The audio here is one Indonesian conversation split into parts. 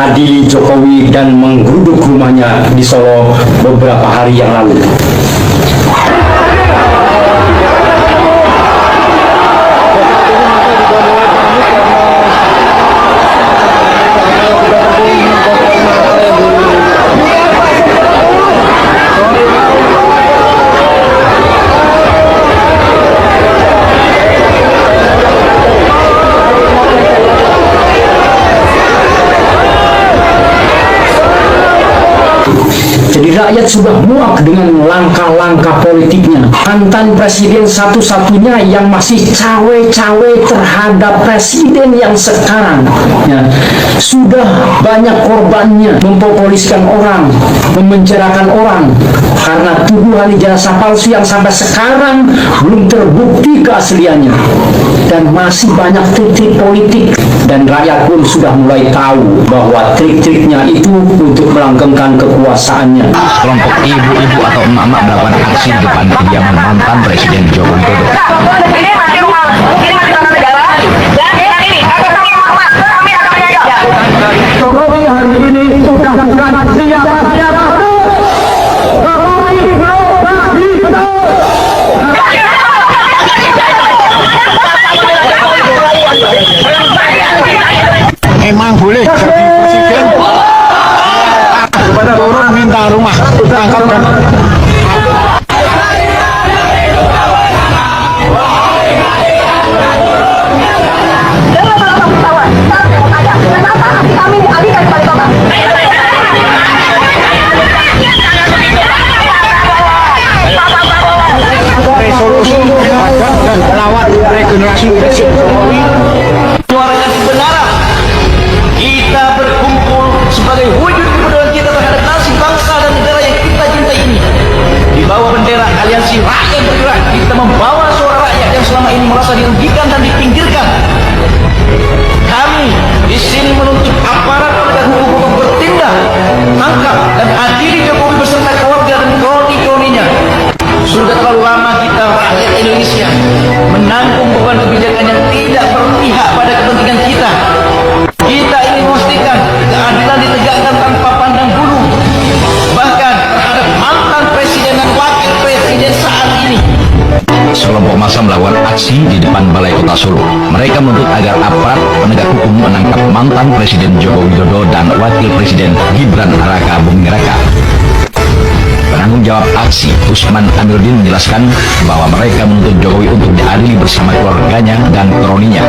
mengadili Jokowi dan menggeruduk rumahnya di Solo beberapa hari yang lalu. Jadi rakyat sudah muak dengan langkah-langkah politiknya. Mantan presiden satu-satunya yang masih cawe-cawe terhadap presiden yang sekarang. Ya, sudah banyak korbannya, mempopuliskan orang, memenjarakan orang karena tuduhan ijazah palsu yang sampai sekarang belum terbukti keasliannya. Dan masih banyak trik-trik politik. Dan rakyat pun sudah mulai tahu bahwa trik-triknya itu untuk melanggengkan kekuasaannya. Kelompok ibu-ibu atau emak-emak melakukan aksi di depan kediaman mantan Presiden Joko Widodo. Ini masih rumah, ini masih tanah negara. Dan ini akan kami hormat, kami akan menjaga. Jokowi hari ini sudah bukan siapa-siapa. Jokowi pribadi betul. Emang boleh jadi presiden turun minta rumah tangkap dan Kami dialihkan kepada Bapak. resolusi adat dan melawat regenerasi Presiden Jokowi. Suaranya kebenaran. Kita berkumpul sebagai wujud kepedulian kita terhadap nasib bangsa dan negara yang kita cintai ini. Di bawah bendera Aliansi Rakyat Bergerak, kita membawa suara rakyat yang selama ini merasa dirugikan dan dipinggirkan. Kami di sini menuntut aparat penegak hukum untuk bertindak, tangkap dan adili Jokowi beserta keluarga dan kroni-kroninya. Sudah terlalu lama kita rakyat Indonesia menanggung beban kebijakan yang tidak berpihak pada kepentingan kita. Kita ingin memastikan keadilan ditegakkan tanpa pandang bulu, bahkan terhadap mantan presiden dan wakil presiden saat ini. Sekelompok massa melakukan aksi di depan Balai Kota Solo. Mereka menuntut agar aparat penegak hukum menangkap mantan Presiden Joko Widodo dan Wakil Presiden Gibran Raka Buming Raka. Penanggung jawab aksi, Usman Amiruddin, menjelaskan bahwa mereka menuntut Jokowi untuk diadili bersama keluarganya dan kroninya.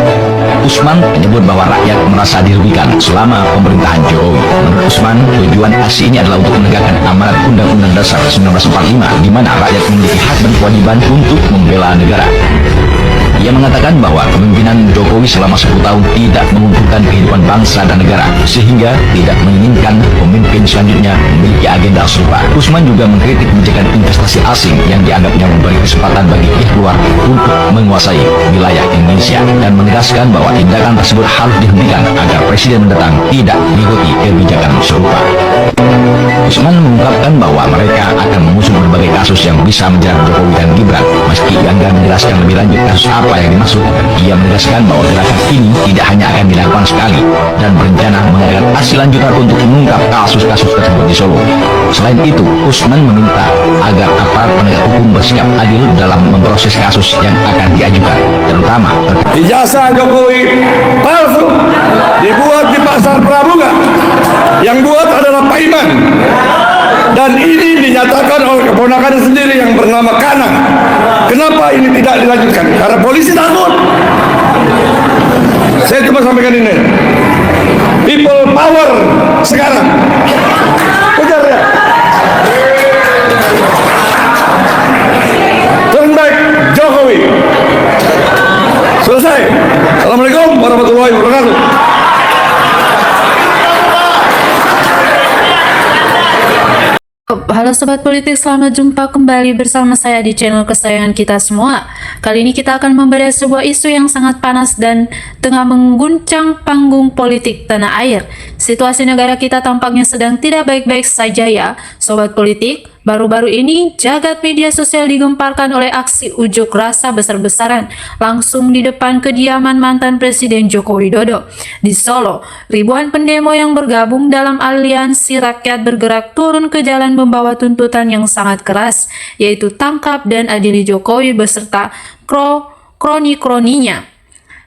Usman menyebut bahwa rakyat merasa dirugikan selama pemerintahan Jokowi. Menurut Usman, tujuan aksi ini adalah untuk menegakkan amanat Undang-Undang Dasar 1945, di mana rakyat memiliki hak dan kewajiban untuk membela negara. Ia mengatakan bahwa kepemimpinan Jokowi selama 10 tahun tidak menguntungkan kehidupan bangsa dan negara, sehingga tidak menginginkan pemimpin selanjutnya memiliki agenda serupa. Usman juga mengkritik kebijakan investasi asing yang dianggapnya memberi kesempatan bagi pihak luar untuk menguasai wilayah Indonesia, dan menegaskan bahwa tindakan tersebut harus dihentikan agar presiden mendatang tidak mengikuti kebijakan serupa. Usman mengungkapkan bahwa mereka akan mengusung berbagai kasus yang bisa menjerat Jokowi dan Gibran. Meski enggan menjelaskan lebih lanjut kasus apa yang dimaksud, ia menegaskan bahwa gerakan ini tidak hanya akan dilakukan sekali dan berencana mengadakan aksi lanjutan untuk mengungkap kasus-kasus tersebut di Solo. Selain itu, Usman meminta agar aparat penegak hukum bersikap adil dalam memproses kasus yang akan diajukan, terutama Ijazah Jokowi palsu dibuat di pasar Pramuka. Yang buat adalah Pak Iman. Dan ini dinyatakan oleh keponakannya sendiri yang bernama Kanang. Kenapa ini tidak dilanjutkan? Karena polisi takut. Saya cuma sampaikan ini. People power sekarang. Kejar ya. Turn back Jokowi. Selesai. Assalamualaikum warahmatullahi wabarakatuh. Halo Sobat Politik, selamat jumpa kembali bersama saya di channel kesayangan kita semua. Kali ini kita akan membahas sebuah isu yang sangat panas dan tengah mengguncang panggung politik tanah air. Situasi negara kita tampaknya sedang tidak baik-baik saja ya, Sobat Politik. Baru-baru ini, jagat media sosial digemparkan oleh aksi ujuk rasa besar-besaran langsung di depan kediaman mantan Presiden Joko Widodo. Di Solo, ribuan pendemo yang bergabung dalam aliansi rakyat bergerak turun ke jalan membawa tuntutan yang sangat keras, yaitu tangkap dan adili Jokowi beserta kroni-kroninya.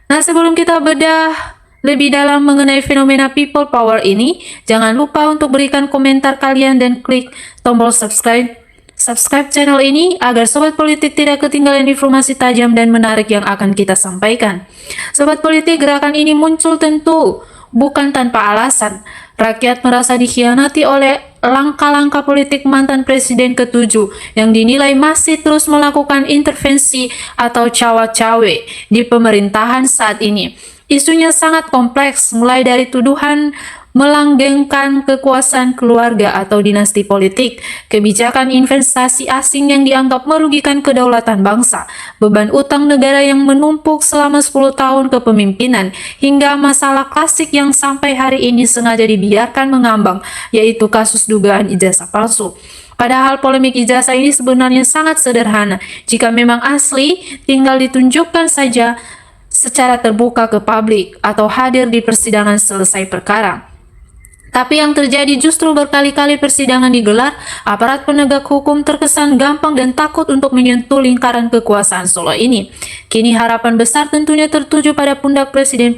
Nah, sebelum kita bedah lebih dalam mengenai fenomena people power ini, jangan lupa untuk berikan komentar kalian dan klik tombol subscribe channel ini agar Sobat Politik tidak ketinggalan informasi tajam dan menarik yang akan kita sampaikan. Sobat Politik, gerakan ini muncul tentu bukan tanpa alasan. Rakyat merasa dikhianati oleh langkah-langkah politik mantan Presiden ke-7 yang dinilai masih terus melakukan intervensi atau cawe-cawe di pemerintahan saat ini. Isunya sangat kompleks, mulai dari tuduhan melanggengkan kekuasaan keluarga atau dinasti politik, kebijakan investasi asing yang dianggap merugikan kedaulatan bangsa, beban utang negara yang menumpuk selama 10 tahun kepemimpinan, hingga masalah klasik yang sampai hari ini sengaja dibiarkan mengambang, yaitu kasus dugaan ijazah palsu. Padahal polemik ijazah ini sebenarnya sangat sederhana. Jika memang asli, tinggal ditunjukkan saja secara terbuka ke publik atau hadir di persidangan selesai perkara. Tapi yang terjadi justru berkali-kali persidangan digelar, aparat penegak hukum terkesan gampang dan takut untuk menyentuh lingkaran kekuasaan Solo ini. Kini harapan besar tentunya tertuju pada pundak Presiden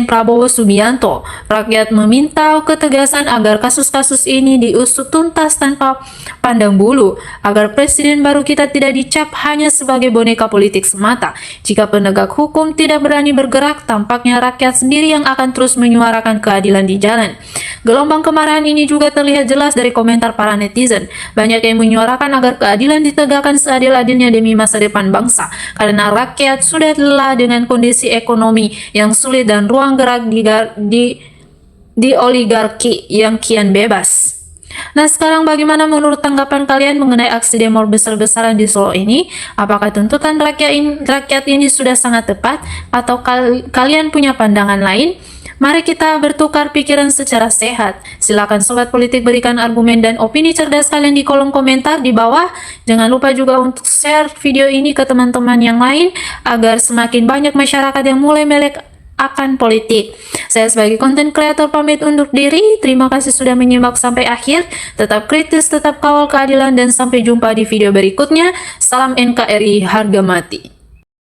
Prabowo Subianto. Rakyat meminta ketegasan agar kasus-kasus ini diusut tuntas tanpa pandang bulu, agar presiden baru kita tidak dicap hanya sebagai boneka politik semata. Jika penegak hukum tidak berani bergerak, tampaknya rakyat sendiri yang akan terus menyuarakan keadilan di jalan. Gelombang kemarahan ini juga terlihat jelas dari komentar para netizen. Banyak yang menyuarakan agar keadilan ditegakkan seadil-adilnya demi masa depan bangsa, karena rakyat sudah lelah dengan kondisi ekonomi yang sulit dan ruang gerak di oligarki yang kian bebas. Nah, sekarang bagaimana menurut tanggapan kalian mengenai aksi demo besar-besaran di Solo ini? Apakah tuntutan rakyat ini sudah sangat tepat atau kalian punya pandangan lain? Mari kita bertukar pikiran secara sehat. Silakan Sobat Politik berikan argumen dan opini cerdas kalian di kolom komentar di bawah. Jangan lupa juga untuk share video ini ke teman-teman yang lain agar semakin banyak masyarakat yang mulai melek akan politik. Saya sebagai konten kreator pamit undur diri. Terima kasih sudah menyimak sampai akhir. Tetap kritis, tetap kawal keadilan, dan sampai jumpa di video berikutnya. Salam NKRI harga mati.